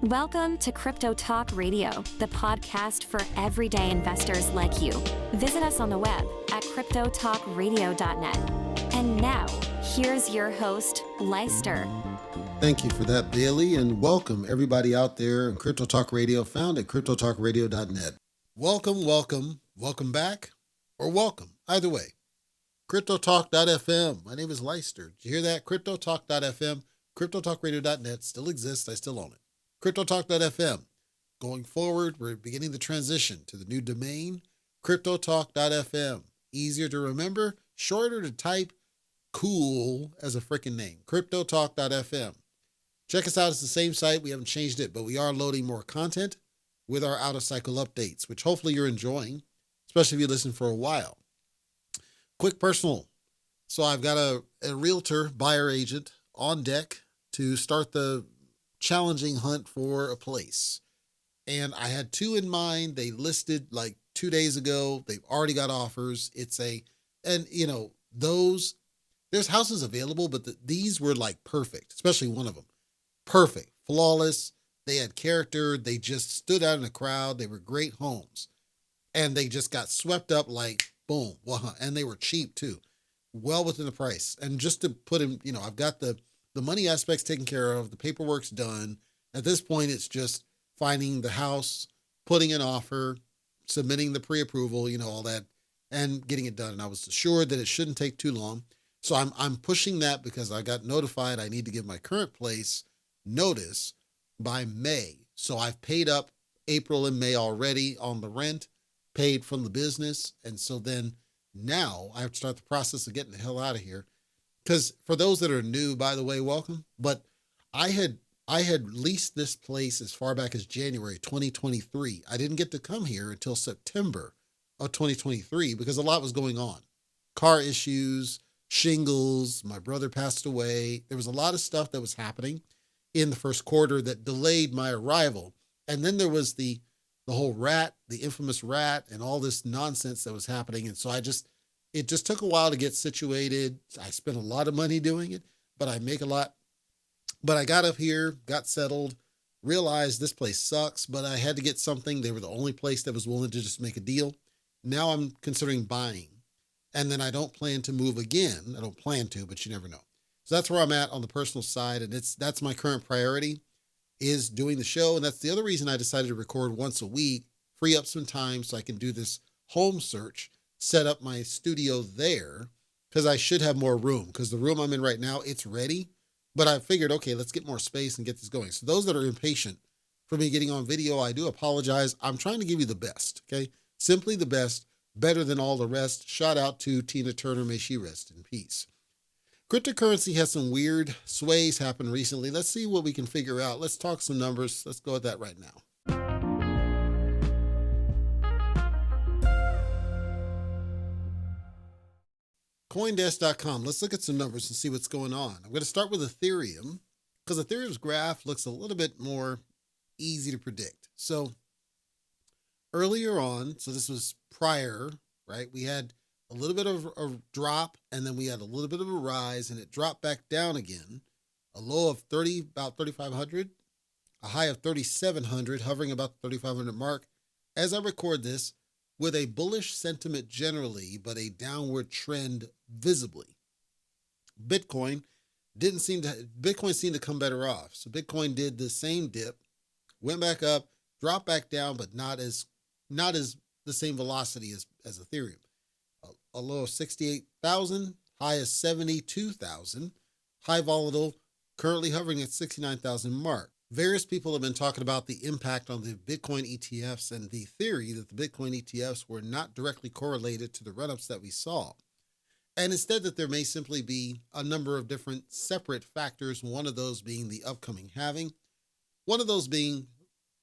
Welcome to Crypto Talk Radio, the podcast for everyday investors like you. Visit us on the web at cryptotalkradio.net. And now, here's your host, Leister. Thank you for that, Bailey, and welcome everybody out there in Crypto Talk Radio, found at cryptotalkradio.net. Welcome back, or welcome, either way. CryptoTalk.fm. My name is Leister. Did you hear that? CryptoTalk.fm, cryptotalkradio.net still exists. I still own it. CryptoTalk.fm. Going forward, we're beginning the transition to the new domain, CryptoTalk.fm. Easier to remember, shorter to type, cool as a freaking name. CryptoTalk.fm. Check us out. It's the same site. We haven't changed it, but we are loading more content with our out-of-cycle updates, which hopefully you're enjoying, especially if you listen for a while. Quick personal. So I've got a realtor, buyer agent on deck to start the challenging hunt for a place. And I had two in mind. They listed like 2 days ago. They've already got offers. There's houses available, but these were like perfect, especially one of them. Perfect, flawless. They had character. They just stood out in the crowd. They were great homes. And they just got swept up like boom. And they were cheap too. Well within the price. And just to put in, I've got the money aspects taken care of. The paperwork's done. At this point, it's just finding the house, putting an offer, submitting the pre-approval, all that, and getting it done. And I was assured that it shouldn't take too long. So I'm pushing that because I got notified I need to give my current place notice by May. So I've paid up April and May already on the rent, paid from the business. And so then now I have to start the process of getting the hell out of here. Because for those that are new, by the way, welcome. But I had leased this place as far back as January 2023. I didn't get to come here until September of 2023 because a lot was going on. Car issues, shingles, my brother passed away. There was a lot of stuff that was happening in the first quarter that delayed my arrival. And then there was the whole rat, the infamous rat, and all this nonsense that was happening. And so it just took a while to get situated. I spent a lot of money doing it, but I make a lot. But I got up here, got settled, realized this place sucks, but I had to get something. They were the only place that was willing to just make a deal. Now I'm considering buying. And then I don't plan to move again. I don't plan to, but you never know. So that's where I'm at on the personal side. And that's my current priority is doing the show. And that's the other reason I decided to record once a week, free up some time so I can do this home search, set up my studio there because I should have more room because the room I'm in right now, it's ready. But I figured, okay, let's get more space and get this going. So those that are impatient for me getting on video, I do apologize. I'm trying to give you the best, okay? Simply the best, better than all the rest. Shout out to Tina Turner. May she rest in peace. Cryptocurrency has some weird sways happen recently. Let's see what we can figure out. Let's talk some numbers. Let's go at that right now. Coindesk.com. Let's look at some numbers and see what's going on. I'm going to start with Ethereum because Ethereum's graph looks a little bit more easy to predict. So earlier on, so this was prior, right? We had a little bit of a drop and then we had a little bit of a rise and it dropped back down again. A low of about 3,500, a high of 3,700, hovering about the 3,500 mark. As I record this, with a bullish sentiment generally, but a downward trend visibly. Bitcoin seemed to come better off. So Bitcoin did the same dip, went back up, dropped back down, but not as the same velocity as Ethereum. A low of 68,000, high of 72,000, high volatile, currently hovering at 69,000 mark. Various people have been talking about the impact on the Bitcoin ETFs and the theory that the Bitcoin ETFs were not directly correlated to the run-ups that we saw. And instead that there may simply be a number of different separate factors, one of those being the upcoming halving, one of those being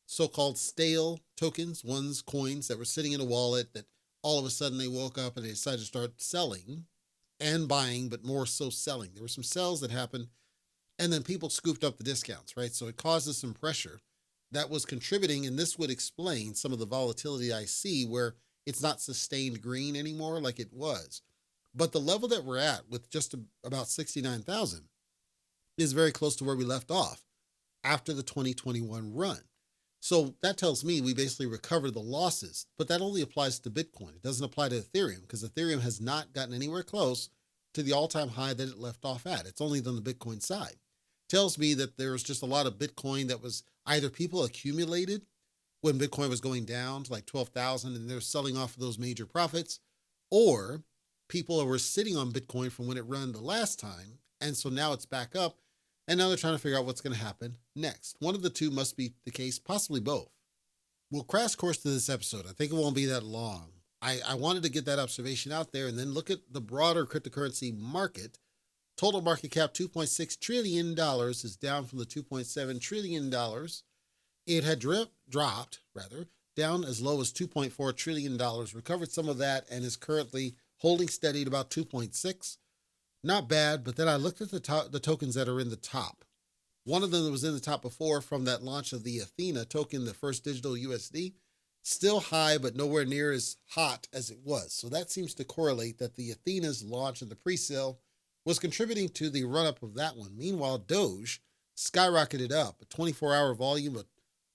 so-called stale tokens, coins that were sitting in a wallet that all of a sudden they woke up and they decided to start selling and buying, but more so selling. There were some sells that happened. And then people scooped up the discounts, right? So it causes some pressure that was contributing. And this would explain some of the volatility I see where it's not sustained green anymore like it was. But the level that we're at with just about 69,000 is very close to where we left off. after the 2021 run. So that tells me we basically recovered the losses, but that only applies to Bitcoin. It doesn't apply to Ethereum because Ethereum has not gotten anywhere close to the all-time high that it left off at. It's only on the Bitcoin side. Tells me that there was just a lot of Bitcoin that was either people accumulated when Bitcoin was going down to like 12,000 and they're selling off of those major profits, or people were sitting on Bitcoin from when it ran the last time. And so now it's back up. And now they're trying to figure out what's going to happen next. One of the two must be the case, possibly both. We'll crash course to this episode. I think it won't be that long. I wanted to get that observation out there and then look at the broader cryptocurrency market. Total market cap $2.6 trillion is down from the $2.7 trillion. It had dropped down as low as $2.4 trillion, recovered some of that, and is currently holding steady at about 2.6. Not bad, but then I looked at the tokens that are in the top. One of them that was in the top before from that launch of the Athena token, the first digital USD, still high, but nowhere near as hot as it was. So that seems to correlate that the Athena's launch and the pre-sale was contributing to the run-up of that one. Meanwhile, Doge skyrocketed up, a 24-hour volume of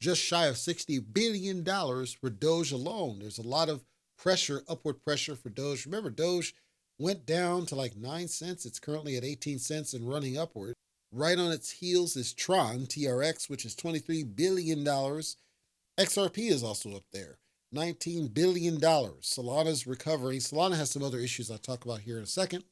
just shy of $60 billion for Doge alone. There's a lot of pressure, upward pressure for Doge. Remember, Doge went down to like 9 cents. It's currently at 18 cents and running upward. Right on its heels is Tron, TRX, which is $23 billion. XRP is also up there, $19 billion. Solana's recovering. Solana has some other issues I'll talk about here in a second,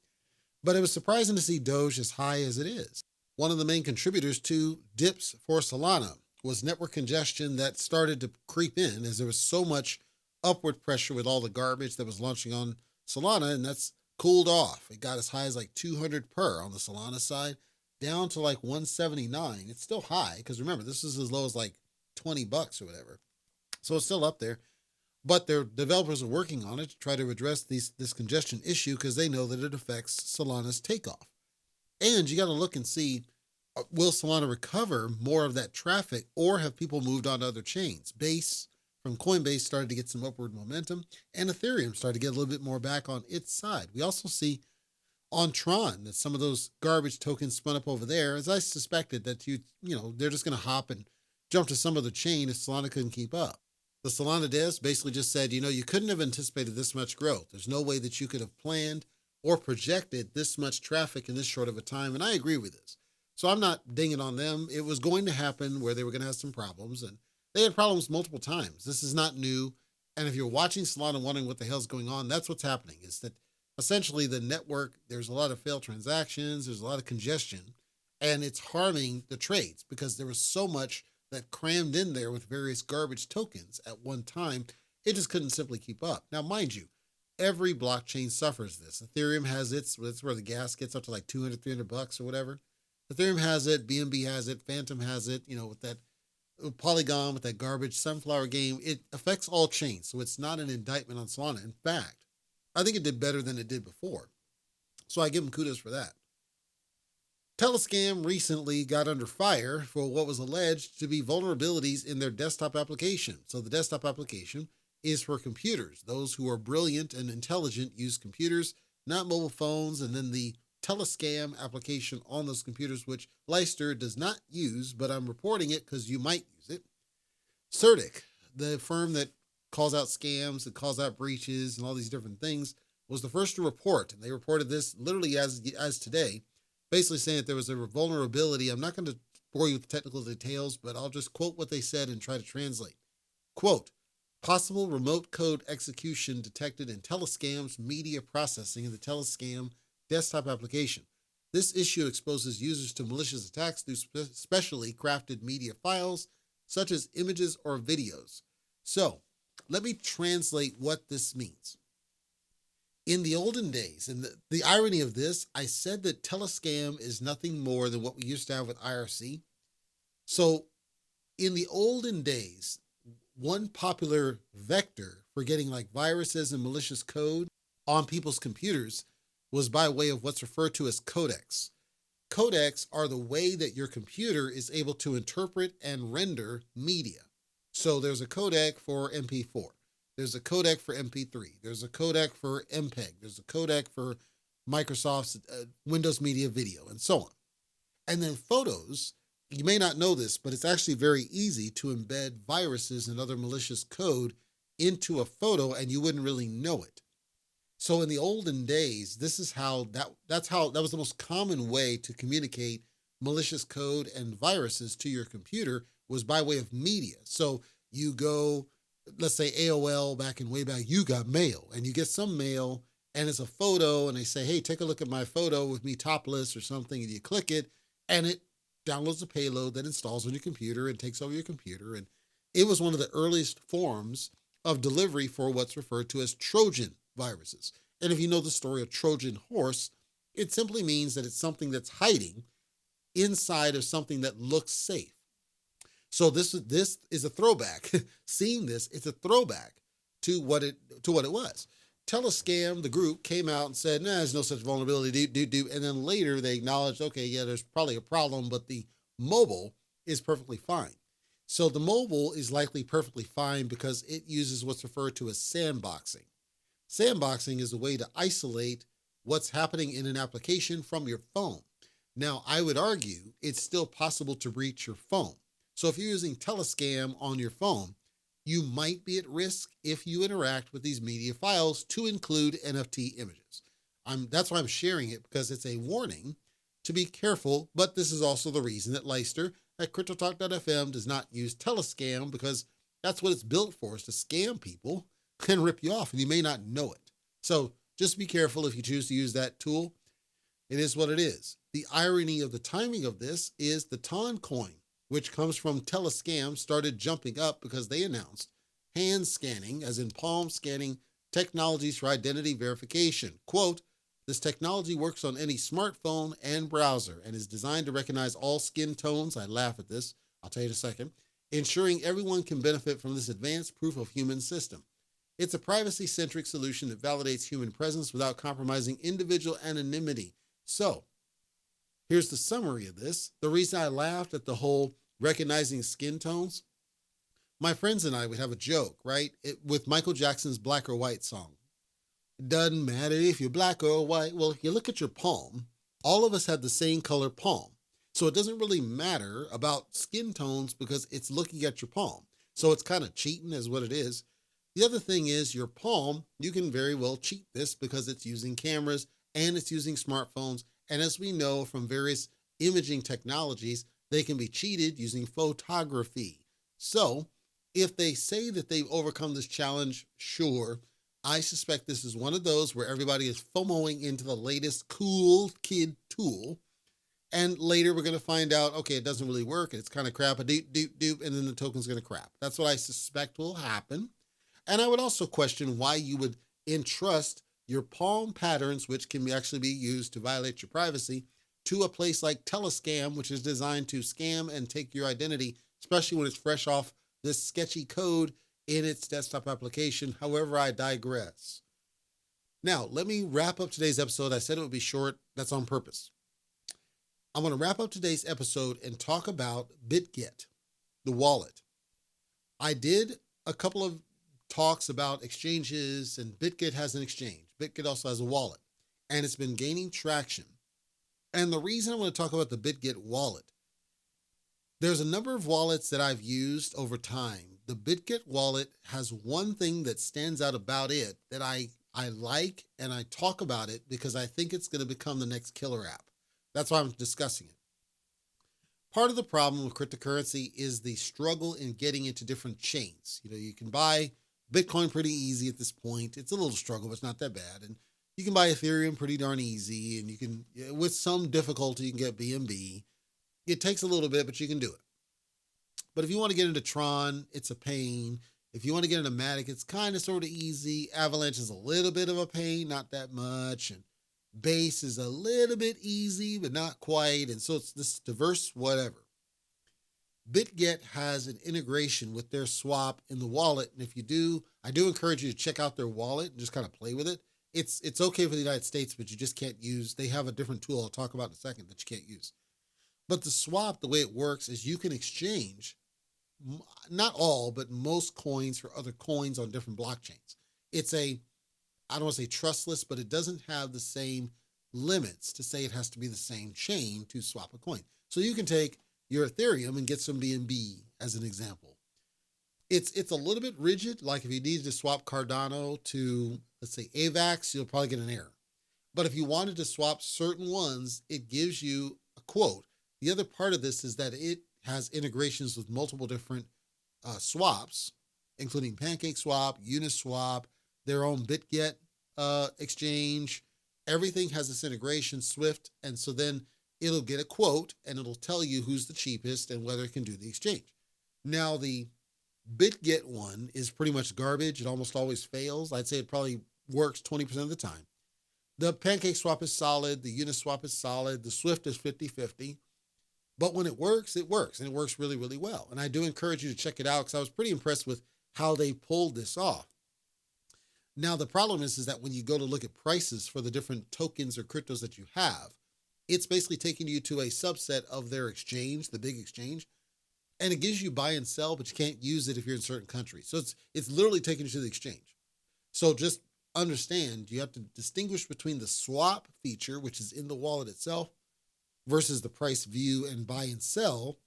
but it was surprising to see Doge as high as it is. One of the main contributors to dips for Solana was network congestion that started to creep in as there was so much upward pressure with all the garbage that was launching on Solana, and that's cooled off. It got as high as like 200 per on the Solana side, down to like 179. It's still high because remember, this is as low as like $20 or whatever. So it's still up there, but their developers are working on it to try to address this congestion issue because they know that it affects Solana's takeoff. And you got to look and see, will Solana recover more of that traffic or have people moved on to other chains? Base from Coinbase started to get some upward momentum, and Ethereum started to get a little bit more back on its side. We also see on Tron that some of those garbage tokens spun up over there, as I suspected that they're just going to hop and jump to some other chain if Solana couldn't keep up. The Solana devs basically just said, you couldn't have anticipated this much growth. There's no way that you could have planned or projected this much traffic in this short of a time, and I agree with this. So I'm not dinging on them. It was going to happen where they were going to have some problems, and they had problems multiple times. This is not new. And if you're watching Solana wondering what the hell's going on, that's what's happening, is that essentially the network, there's a lot of failed transactions, there's a lot of congestion, and it's harming the trades because there was so much that crammed in there with various garbage tokens at one time. It just couldn't simply keep up. Now, mind you, every blockchain suffers this. Ethereum has its, that's where the gas gets up to like $200-$300 or whatever. Ethereum has it, BNB has it, Phantom has it, with that Polygon, with that garbage sunflower game. It affects all chains, so it's not an indictment on Solana. In fact, I think it did better than it did before. So I give them kudos for that. Telescam recently got under fire for what was alleged to be vulnerabilities in their desktop application. So the desktop application is for computers. Those who are brilliant and intelligent use computers, not mobile phones, and then the Telescam application on those computers, which Leicester does not use, but I'm reporting it because you might use it. Certic, the firm that calls out scams, that calls out breaches and all these different things, was the first to report. And they reported this literally as today, basically saying that there was a vulnerability. I'm not going to bore you with the technical details, but I'll just quote what they said and try to translate. Quote, possible remote code execution detected in Telescam's media processing in the Telescam desktop application. This issue exposes users to malicious attacks through specially crafted media files, such as images or videos. So, let me translate what this means. In the olden days, and the irony of this, I said that Telescam is nothing more than what we used to have with IRC. So, in the olden days, one popular vector for getting like viruses and malicious code on people's computers was by way of what's referred to as codecs. Codecs are the way that your computer is able to interpret and render media. So there's a codec for MP4. There's a codec for MP3. There's a codec for MPEG. There's a codec for Microsoft's Windows Media Video, and so on. And then photos You may not know this, but it's actually very easy to embed viruses and other malicious code into a photo and you wouldn't really know it. So in the olden days, this is how that was the most common way to communicate malicious code and viruses to your computer was by way of media. So you go, let's say AOL back in way back, you got mail and you get some mail and it's a photo and they say, hey, take a look at my photo with me topless or something. And you click it and it downloads a payload that installs on your computer and takes over your computer. And it was one of the earliest forms of delivery for what's referred to as Trojan viruses. And if you know the story of Trojan horse, it simply means that it's something that's hiding inside of something that looks safe. So this is a throwback. Seeing this, it's a throwback to what it was. Telescam, the group, came out and said, nah, there's no such vulnerability, and then later they acknowledged, okay, yeah, there's probably a problem, but the mobile is perfectly fine. So the mobile is likely perfectly fine because it uses what's referred to as sandboxing. Sandboxing is a way to isolate what's happening in an application from your phone. Now, I would argue it's still possible to breach your phone. So if you're using Telescam on your phone, you might be at risk if you interact with these media files to include NFT images. That's why I'm sharing it, because it's a warning to be careful, but this is also the reason that Leister at CryptoTalk.fm does not use Telescam, because that's what it's built for, is to scam people and rip you off, and you may not know it. So just be careful if you choose to use that tool. It is what it is. The irony of the timing of this is the Ton coin, which comes from Telescam, started jumping up because they announced hand scanning, as in palm scanning, technologies for identity verification. Quote, this technology works on any smartphone and browser and is designed to recognize all skin tones. I laugh at this. I'll tell you in a second. Ensuring everyone can benefit from this advanced proof of human system. It's a privacy-centric solution that validates human presence without compromising individual anonymity. So, here's the summary of this. The reason I laughed at the whole recognizing skin tones, my friends and I would have a joke, right? With Michael Jackson's Black or White song. It doesn't matter if you're black or white. Well, if you look at your palm, all of us have the same color palm. So it doesn't really matter about skin tones because it's looking at your palm. So it's kind of cheating is what it is. The other thing is your palm, you can very well cheat this because it's using cameras and it's using smartphones. And as we know from various imaging technologies, they can be cheated using photography. So if they say that they've overcome this challenge, sure. I suspect this is one of those where everybody is FOMOing into the latest cool kid tool. And later we're going to find out, okay, it doesn't really work. It's kind of crap, and then the token's going to crap. That's what I suspect will happen. And I would also question why you would entrust your palm patterns, which can actually be used to violate your privacy, to a place like Telescam, which is designed to scam and take your identity, especially when it's fresh off this sketchy code in its desktop application. However, I digress. Now, let me wrap up today's episode. I said it would be short. That's on purpose. I'm going to wrap up today's episode and talk about BitGet, the wallet. I did a couple of talks about exchanges, and BitGet has an exchange. BitGet also has a wallet, and it's been gaining traction. And the reason I want to talk about the BitGet wallet, there's a number of wallets that I've used over time. The BitGet wallet has one thing that stands out about it that I like, and I talk about it because I think it's going to become the next killer app. That's why I'm discussing it. Part of the problem with cryptocurrency is the struggle in getting into different chains. You can buy Bitcoin pretty easy at this point. It's a little struggle, but it's not that bad. And you can buy Ethereum pretty darn easy. And you can, with some difficulty, you can get BNB. It takes a little bit, but you can do it. But if you want to get into Tron, it's a pain. If you want to get into Matic, it's kind of sort of easy. Avalanche is a little bit of a pain, not that much. And Base is a little bit easy, but not quite. And so it's this diverse whatever. BitGet has an integration with their swap in the wallet. And if you do, I do encourage you to check out their wallet and just kind of play with it. It's okay for the United States, but you just can't use, they have a different tool I'll talk about in a second that you can't use. But the swap, the way it works is you can exchange, not all, but most coins for other coins on different blockchains. It's I don't want to say trustless, but it doesn't have the same limits to say it has to be the same chain to swap a coin. So you can take, your Ethereum and get some BNB as an example. It's a little bit rigid. Like if you needed to swap Cardano to, let's say, AVAX, you'll probably get an error. But if you wanted to swap certain ones, it gives you a quote. The other part of this is that it has integrations with multiple different swaps, including PancakeSwap, Uniswap, their own BitGet exchange. Everything has this integration, Swift. And so then it'll get a quote and it'll tell you who's the cheapest and whether it can do the exchange. Now, the BitGet one is pretty much garbage. It almost always fails. I'd say it probably works 20% of the time. The PancakeSwap is solid. The Uniswap is solid. The Swift is 50-50. But when it works, and it works really, really well. And I do encourage you to check it out because I was pretty impressed with how they pulled this off. Now, the problem is that when you go to look at prices for the different tokens or cryptos that you have, it's basically taking you to a subset of their exchange, the big exchange, and it gives you buy and sell, but you can't use it if you're in certain countries. So it's literally taking you to the exchange. So just understand, you have to distinguish between the swap feature, which is in the wallet itself, versus the price view and buy and sell,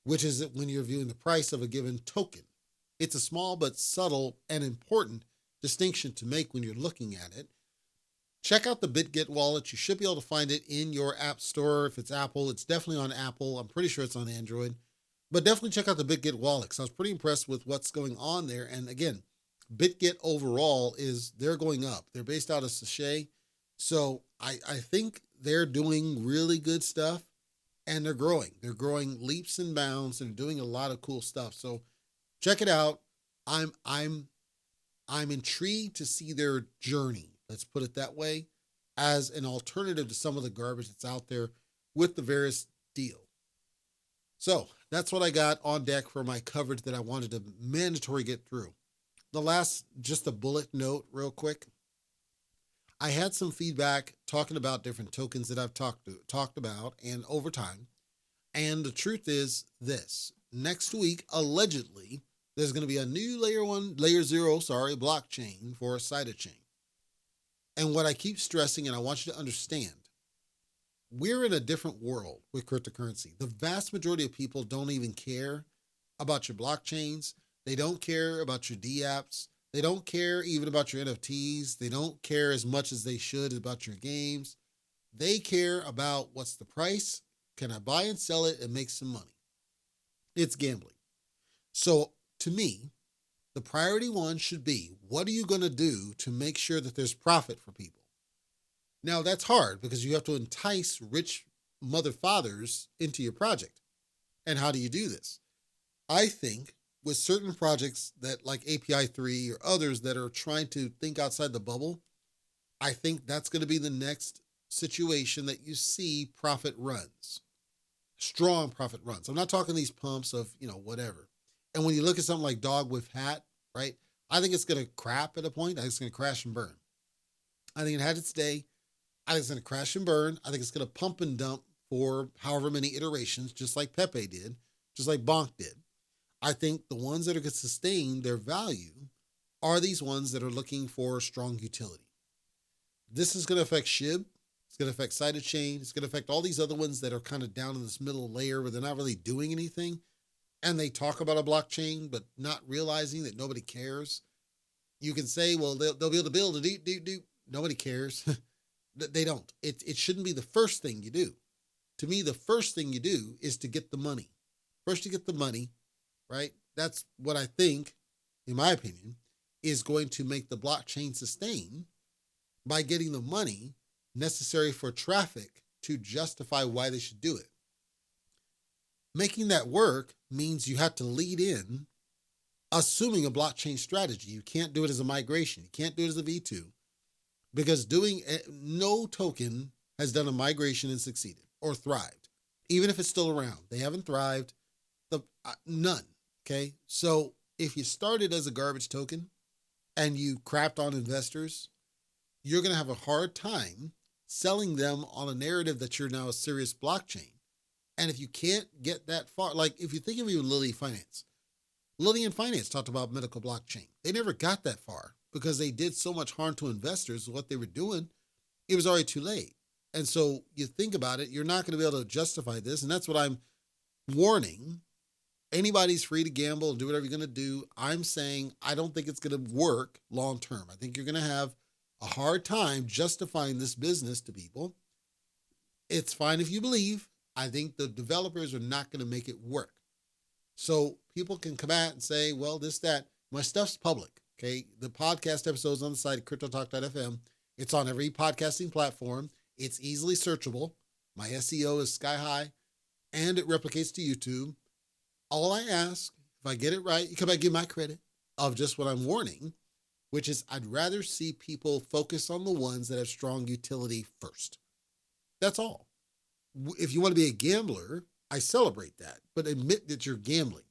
which is when you're viewing the price of a given token. It's a small but subtle and important distinction to make when you're looking at it. Check out the BitGet wallet. You should be able to find it in your app store. If it's Apple, it's definitely on Apple. I'm pretty sure it's on Android. But definitely check out the BitGet wallet because I was pretty impressed with what's going on there. And again, BitGet overall they're going up. They're based out of Sachet. So I think they're doing really good stuff and they're growing. They're growing leaps and bounds and doing a lot of cool stuff. So check it out. I'm intrigued to see their journey, let's put it that way, as an alternative to some of the garbage that's out there with the various deal. So that's what I got on deck for my coverage that I wanted to mandatory get through. The last, just a bullet note real quick. I had some feedback talking about different tokens that I've talked about and over time. And the truth is this: next week, allegedly, there's going to be a new layer zero blockchain for a sidechain. And what I keep stressing, and I want you to understand, we're in a different world with cryptocurrency. The vast majority of people don't even care about your blockchains. They don't care about your dApps. They don't care even about your NFTs. They don't care as much as they should about your games. They care about what's the price, can I buy and sell it and make some money? It's gambling. So to me, the priority one should be, what are you going to do to make sure that there's profit for people? Now that's hard because you have to entice rich mother fathers into your project. And how do you do this? I think with certain projects that like API 3 or others that are trying to think outside the bubble, I think that's going to be the next situation that you see profit runs, strong profit runs. I'm not talking these pumps of, whatever. And when you look at something like Dog with Hat, right? I think it's going to crap at a point. I think it's going to crash and burn. I think it had its day. I think it's going to crash and burn. I think it's going to pump and dump for however many iterations, just like Pepe did, just like Bonk did. I think the ones that are going to sustain their value are these ones that are looking for strong utility. This is going to affect SHIB. It's going to affect Sidechain. It's going to affect all these other ones that are kind of down in this middle layer where they're not really doing anything. And they talk about a blockchain, but not realizing that nobody cares. You can say, well, they'll be able to build a doop. Nobody cares. They don't. It shouldn't be the first thing you do. To me, the first thing you do is to get the money. First, you get the money, right? That's what I think, in my opinion, is going to make the blockchain sustain by getting the money necessary for traffic to justify why they should do it. Making that work means you have to lead in assuming a blockchain strategy. You can't do it as a migration. You can't do it as a V2 because no token has done a migration and succeeded or thrived. Even if it's still around, they haven't thrived. None. Okay. So if you started as a garbage token and you crapped on investors, you're going to have a hard time selling them on a narrative that you're now a serious blockchain. And if you can't get that far, like if you think of even Lillian Finance talked about medical blockchain. They never got that far because they did so much harm to investors. What they were doing, it was already too late. And so you think about it, you're not going to be able to justify this. And that's what I'm warning, anybody's free to gamble and do whatever you're going to do. I'm saying I don't think it's going to work long term. I think you're going to have a hard time justifying this business to people. It's fine if you believe. I think the developers are not going to make it work. So people can come out and say, well, this, that. My stuff's public, okay? The podcast episode's on the site at cryptotalk.fm. It's on every podcasting platform. It's easily searchable. My SEO is sky high, and it replicates to YouTube. All I ask, if I get it right, you come back, give my credit of just what I'm warning, which is I'd rather see people focus on the ones that have strong utility first. That's all. If you want to be a gambler, I celebrate that, but admit that you're gambling.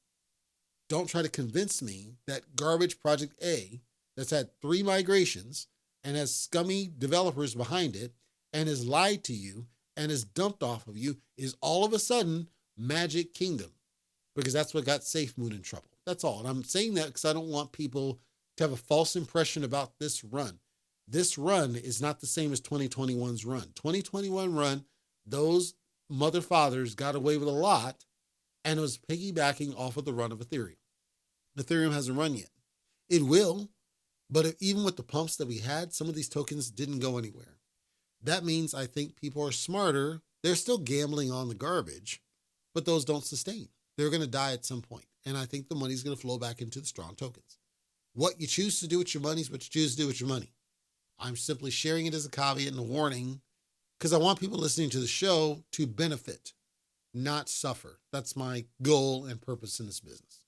Don't try to convince me that garbage Project A that's had 3 migrations and has scummy developers behind it and has lied to you and is dumped off of you is all of a sudden Magic Kingdom, because that's what got SafeMoon in trouble. That's all. And I'm saying that because I don't want people to have a false impression about this run. This run is not the same as 2021's run. 2021 run, those mother fathers got away with a lot, and it was piggybacking off of the run of Ethereum. Ethereum hasn't run yet. It will, but even with the pumps that we had, some of these tokens didn't go anywhere. That means I think people are smarter. They're still gambling on the garbage, but those don't sustain. They're going to die at some point. And I think the money's going to flow back into the strong tokens. What you choose to do with your money is what you choose to do with your money. I'm simply sharing it as a caveat and a warning because I want people listening to the show to benefit, not suffer. That's my goal and purpose in this business.